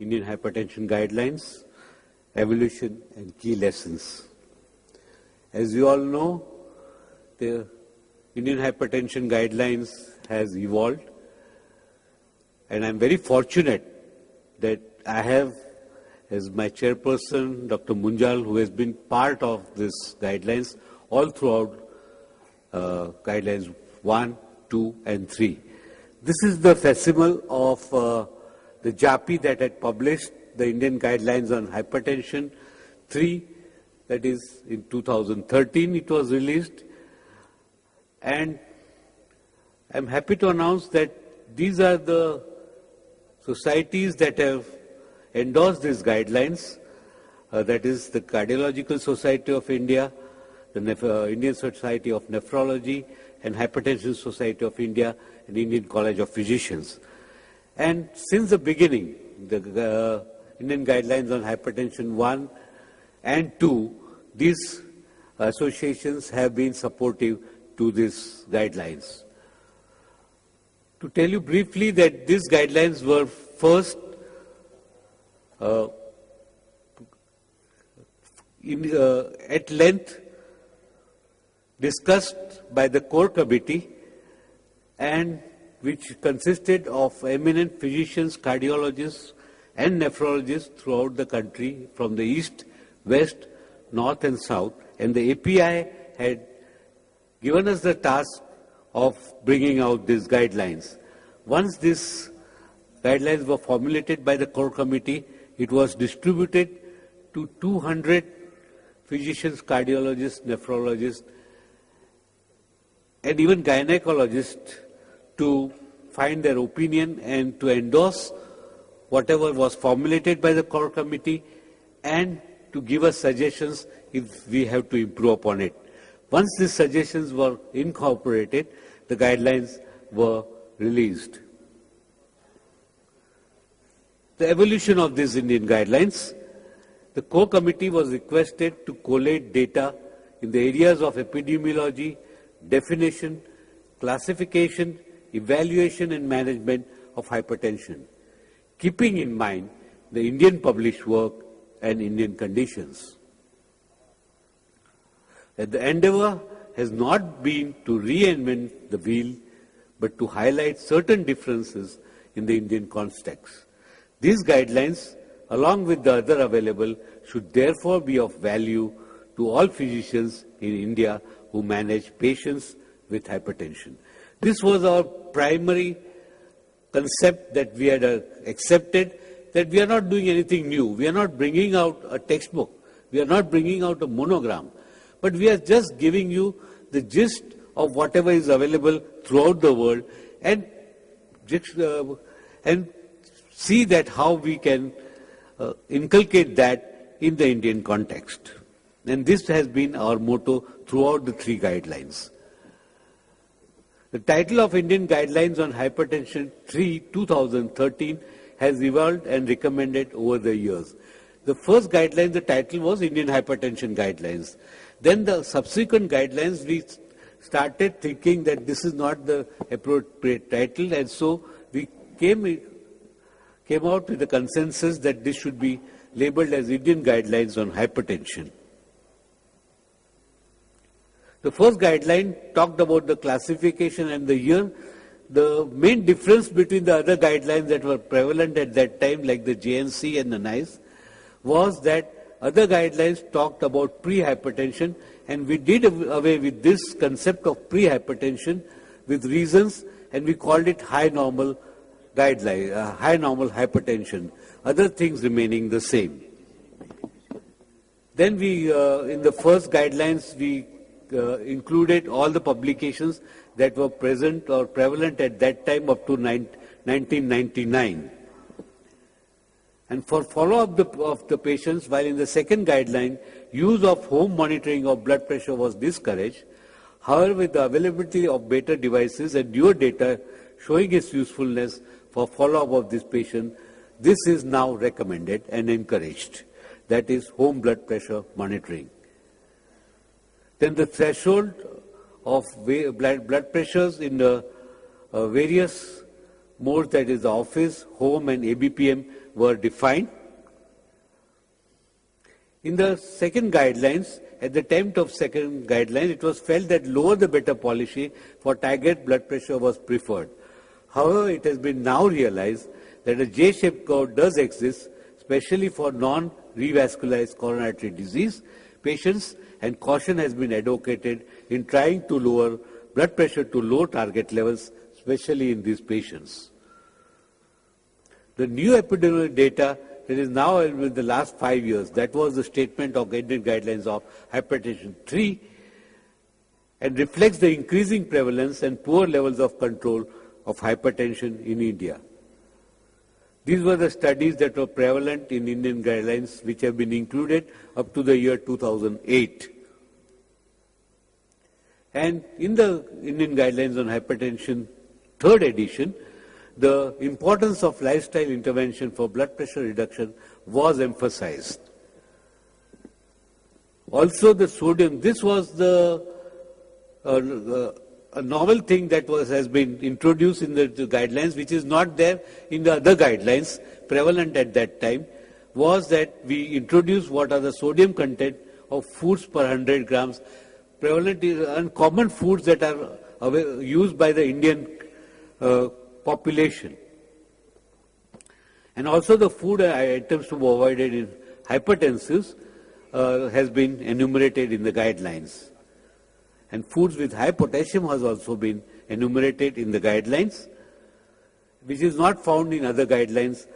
Indian Hypertension Guidelines, Evolution and Key Lessons. As you all know, the Indian Hypertension Guidelines has evolved, and I'm very fortunate that I have as my chairperson, Dr. Munjal, who has been part of this guidelines all throughout guidelines 1, 2 and 3. This is the facsimile of the JAPI that had published the Indian Guidelines on Hypertension 3, that is in 2013 it was released. And I'm happy to announce that these are the societies that have endorsed these guidelines, that is the Cardiological Society of India, the Indian Society of Nephrology, and Hypertension Society of India, and Indian College of Physicians. And since the beginning, the Indian Guidelines on Hypertension 1 and 2, these associations have been supportive to these guidelines. To tell you briefly that these guidelines were first at length discussed by the core committee, and which consisted of eminent physicians, cardiologists and nephrologists throughout the country from the east, west, north and south, and the API had given us the task of bringing out these guidelines. Once these guidelines were formulated by the core committee, it was distributed to 200 physicians, cardiologists, nephrologists, and even gynecologists to find their opinion and to endorse whatever was formulated by the core committee and to give us suggestions if we have to improve upon it. Once these suggestions were incorporated, the guidelines were released. The evolution of these Indian guidelines, the core committee was requested to collate data in the areas of epidemiology, definition, classification, evaluation and management of hypertension, keeping in mind the Indian published work and Indian conditions. The endeavor has not been to reinvent the wheel, but to highlight certain differences in the Indian context. These guidelines, along with the other available, should therefore be of value to all physicians in India who manage patients with hypertension. This was our primary concept that we had accepted, that we are not doing anything new. We are not bringing out a textbook. We are not bringing out a monogram. But we are just giving you the gist of whatever is available throughout the world and see that how we can inculcate that in the Indian context. And this has been our motto throughout the 3 guidelines. The title of Indian Guidelines on Hypertension 3, 2013 has evolved and recommended over the years. The first guideline, the title was Indian Hypertension Guidelines. Then the subsequent guidelines, we started thinking that this is not the appropriate title, and so we came out with the consensus that this should be labeled as Indian Guidelines on Hypertension. The first guideline talked about the classification and the year. The main difference between the other guidelines that were prevalent at that time, like the JNC and the NICE, was that other guidelines talked about pre-hypertension, and we did away with this concept of pre-hypertension with reasons, and we called it high normal guideline, high normal hypertension, other things remaining the same. Then we, in the first guidelines, we included all the publications that were present or prevalent at that time up to 1999. And for follow-up of the patients, while in the second guideline, use of home monitoring of blood pressure was discouraged, however, with the availability of better devices and newer data showing its usefulness for follow-up of this patient, this is now recommended and encouraged. That is home blood pressure monitoring. Then the threshold of blood pressures in the various modes, that is the office, home and ABPM, were defined. In the second guidelines, at the time of second guideline, it was felt that lower the better policy for target blood pressure was preferred. However, it has been now realized that a J-shaped curve does exist, especially for non-revascularized coronary artery disease patients, and caution has been advocated in trying to lower blood pressure to low target levels, especially in these patients. The new epidemiological data that is now available in the last 5 years, that was the statement of Indian guidelines of hypertension 3, and reflects the increasing prevalence and poor levels of control of hypertension in India. These were the studies that were prevalent in Indian guidelines, which have been included up to the year 2008. And in the Indian guidelines on hypertension, third edition, the importance of lifestyle intervention for blood pressure reduction was emphasized. Also the sodium, this was a novel thing that has been introduced in the guidelines, which is not there in the other guidelines prevalent at that time, was that we introduced what are the sodium content of foods per 100 grams. Prevalent is uncommon foods that are used by the Indian population. And also the food items to be avoided in hypertensives has been enumerated in the guidelines. And foods with high potassium has also been enumerated in the guidelines, which is not found in other guidelines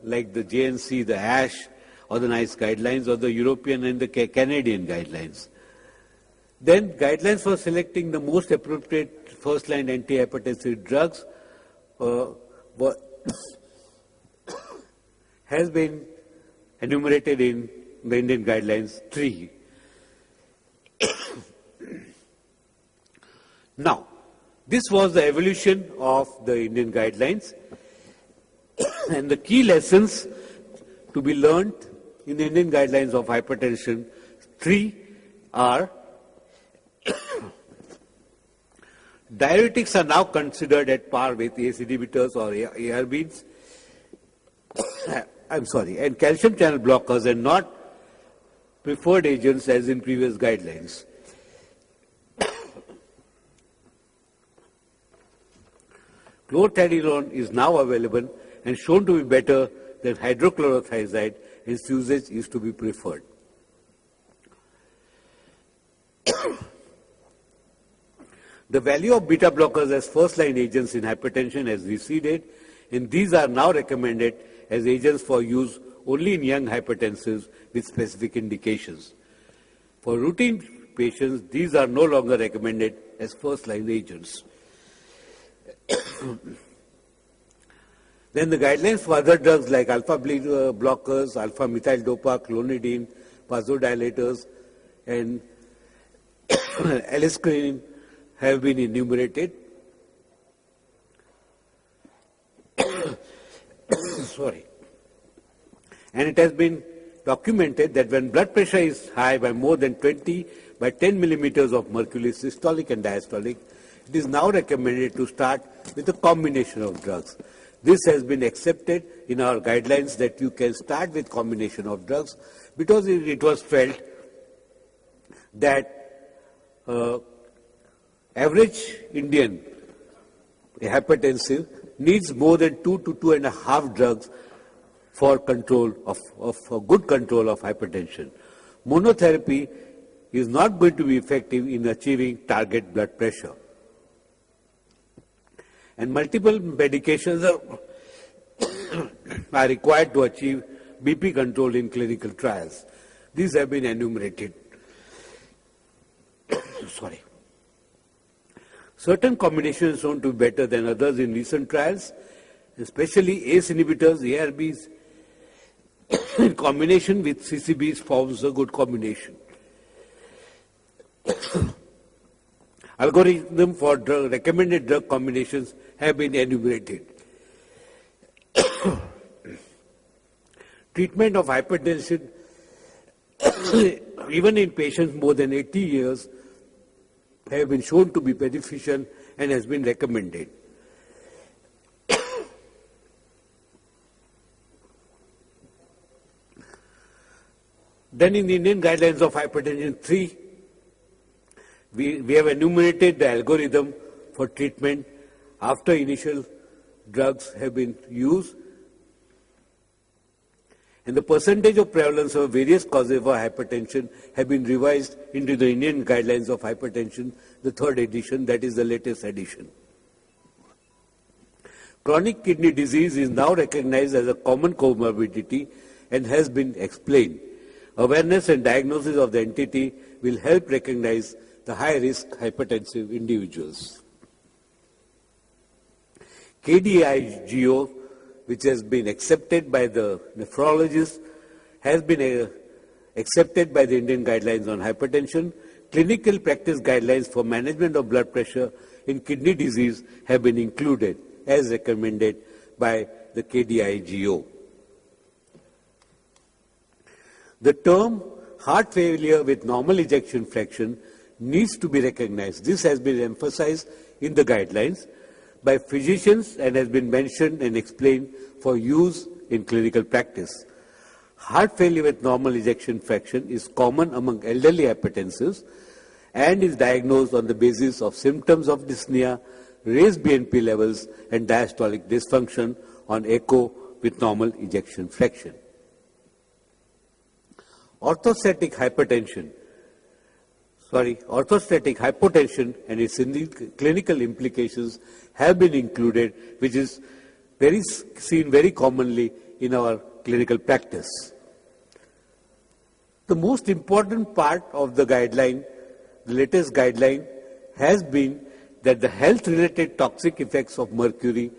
like the JNC, the ASH, or the NICE guidelines, or the European and the Canadian guidelines. Then guidelines for selecting the most appropriate first-line antihypertensive drugs has been enumerated in the Indian guidelines 3. Now, this was the evolution of the Indian guidelines, and the key lessons to be learned in the Indian guidelines of hypertension 3 are: diuretics are now considered at par with ACE inhibitors or ARBs. And calcium channel blockers are not preferred agents as in previous guidelines. Chlorothalidone is now available and shown to be better than hydrochlorothiazide. Its usage is to be preferred. The value of beta blockers as first-line agents in hypertension has receded, and these are now recommended as agents for use only in young hypertensives with specific indications. For routine patients, these are no longer recommended as first-line agents. Then the guidelines for other drugs like alpha-beta blockers, alpha-methyl dopa, clonidine, vasodilators, and aliskiren have been enumerated. Sorry. And it has been documented that when blood pressure is high by more than 20 by 10 millimeters of mercury, systolic and diastolic, it is now recommended to start with a combination of drugs. This has been accepted in our guidelines that you can start with combination of drugs because it was felt that average Indian hypertensive needs more than 2 to 2.5 drugs for control for good control of hypertension. Monotherapy is not going to be effective in achieving target blood pressure. And multiple medications are required to achieve BP control in clinical trials. These have been enumerated. Sorry. Certain combinations are shown to be better than others in recent trials, especially ACE inhibitors, ARBs, in combination with CCBs forms a good combination. Algorithm for recommended drug combinations have been enumerated. Treatment of hypertension, even in patients more than 80 years, have been shown to be beneficial and has been recommended. Then in the Indian Guidelines of Hypertension 3, we have enumerated the algorithm for treatment after initial drugs have been used, and the percentage of prevalence of various causes of hypertension have been revised into the Indian Guidelines of Hypertension, the third edition, that is the latest edition. Chronic kidney disease is now recognized as a common comorbidity and has been explained. Awareness and diagnosis of the entity will help recognize the high-risk hypertensive individuals. KDIGO, which has been accepted by the nephrologists, has been accepted by the Indian Guidelines on Hypertension. Clinical practice guidelines for management of blood pressure in kidney disease have been included as recommended by the KDIGO. The term heart failure with normal ejection fraction needs to be recognized. This has been emphasized in the guidelines by physicians and has been mentioned and explained for use in clinical practice. Heart failure with normal ejection fraction is common among elderly hypertensives and is diagnosed on the basis of symptoms of dyspnea, raised BNP levels, and diastolic dysfunction on echo with normal ejection fraction. Orthostatic hypotension and its clinical implications have been included, which is seen very commonly in our clinical practice. The most important part of the guideline, the latest guideline, has been that the health-related toxic effects of mercury,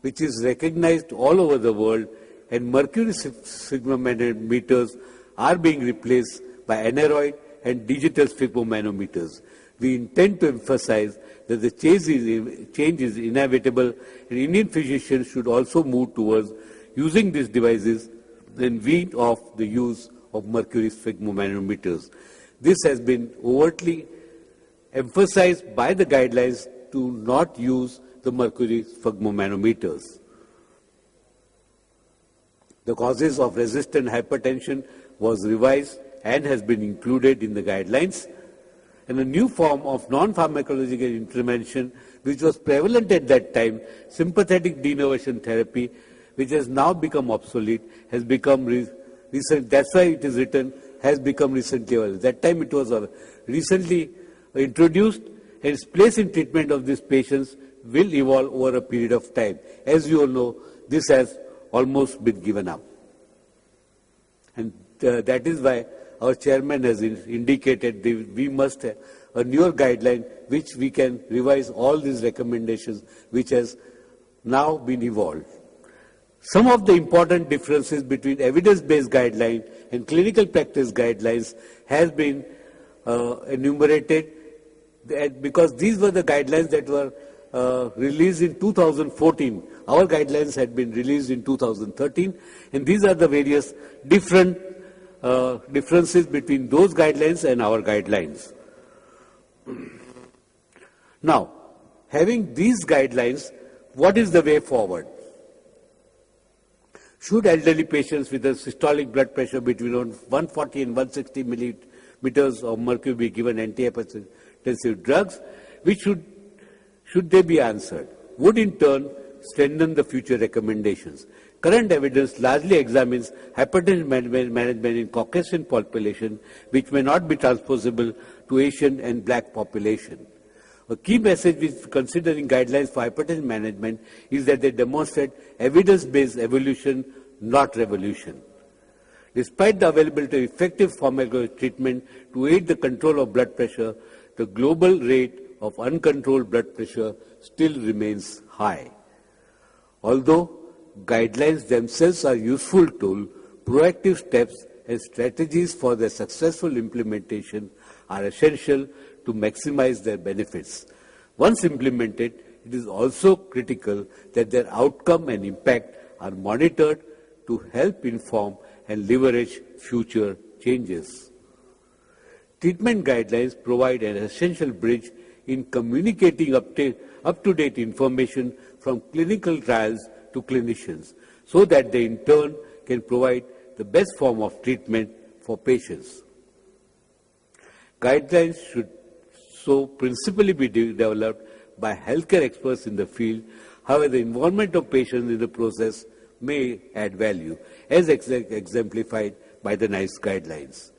which is recognized all over the world, and mercury sphygmomanometers are being replaced by aneroid and digital sphygmomanometers. We intend to emphasize that the change is inevitable, and Indian physicians should also move towards using these devices and wean off the use of mercury sphygmomanometers. This has been overtly emphasized by the guidelines to not use the mercury sphygmomanometers. The causes of resistant hypertension was revised and has been included in the guidelines. And a new form of non-pharmacological intervention, which was prevalent at that time, sympathetic denervation therapy, which has now become obsolete, has become recent. That's why it is written, has become recently available. That time it was recently introduced, and its place in treatment of these patients will evolve over a period of time. As you all know, this has almost been given up. And that is why our chairman has indicated that we must have a newer guideline which we can revise all these recommendations which has now been evolved. Some of the important differences between evidence-based guidelines and clinical practice guidelines has been enumerated because these were the guidelines that were released in 2014. Our guidelines had been released in 2013, and these are the various differences between those guidelines and our guidelines. Now, having these guidelines, what is the way forward? Should elderly patients with a systolic blood pressure between 140 and 160 millimeters of mercury be given antihypertensive drugs? Which should they be answered? Would in turn strengthen the future recommendations. Current evidence largely examines hypertension management in Caucasian population, which may not be transposable to Asian and black population. A key message with considering guidelines for hypertension management is that they demonstrate evidence-based evolution, not revolution. Despite the availability of effective pharmacological treatment to aid the control of blood pressure, the global rate of uncontrolled blood pressure still remains high. Although guidelines themselves are a useful tool, proactive steps and strategies for their successful implementation are essential to maximize their benefits. Once implemented, it is also critical that their outcome and impact are monitored to help inform and leverage future changes. Treatment guidelines provide an essential bridge in communicating up-to-date information from clinical trials to clinicians, so that they in turn can provide the best form of treatment for for patients. Guidelines should so principally be developed by healthcare experts in the field. However, the involvement of patients in the process may add value, as exemplified by the NICE guidelines.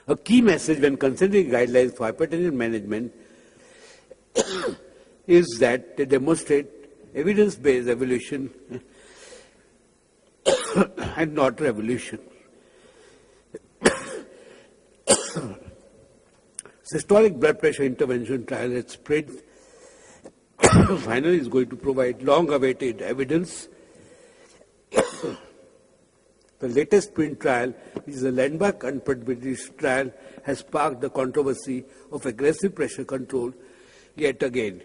A key message when considering guidelines for hypertension management is that they demonstrate evidence-based evolution and not revolution. Systolic blood pressure intervention trial at SPRINT finally is going to provide long-awaited evidence. The latest SPRINT trial, which is a landmark unpublished trial, has sparked the controversy of aggressive pressure control yet again.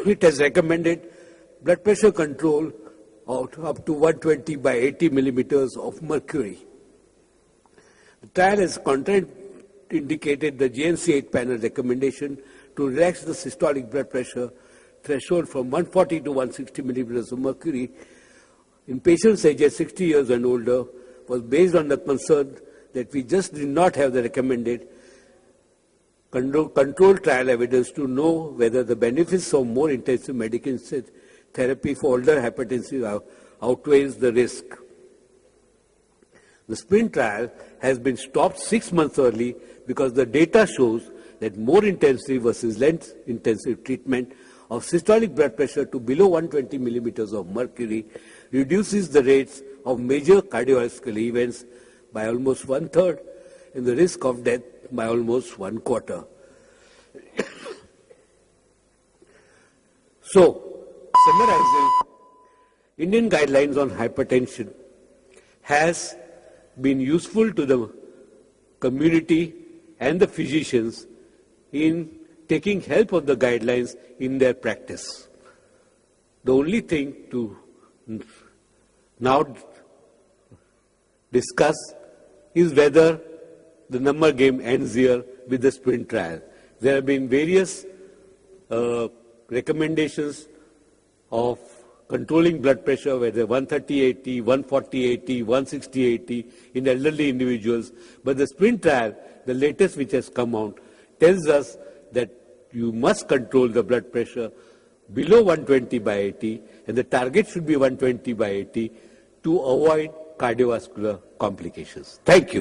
It has recommended blood pressure control of up to 120 by 80 millimeters of mercury. The trial has contraindicated the JNC8 panel recommendation to relax the systolic blood pressure threshold from 140 to 160 millimeters of mercury in patients aged 60 years and older was based on the concern that we just did not have the recommended controlled trial evidence to know whether the benefits of more intensive medication therapy for older hypertensive outweighs the risk. The SPRINT trial has been stopped 6 months early because the data shows that more intensive versus less intensive treatment of systolic blood pressure to below 120 millimeters of mercury reduces the rates of major cardiovascular events by almost 1/3 and the risk of death by almost 1/4. So, summarizing, Indian guidelines on hypertension has been useful to the community and the physicians in taking help of the guidelines in their practice. The only thing to now discuss is whether the number game ends here with the SPRINT trial. There have been various recommendations of controlling blood pressure, whether 130/80, 140/80, 160/80 in elderly individuals. But the SPRINT trial, the latest which has come out, tells us that you must control the blood pressure below 120/80, and the target should be 120/80 to avoid cardiovascular complications. Thank you.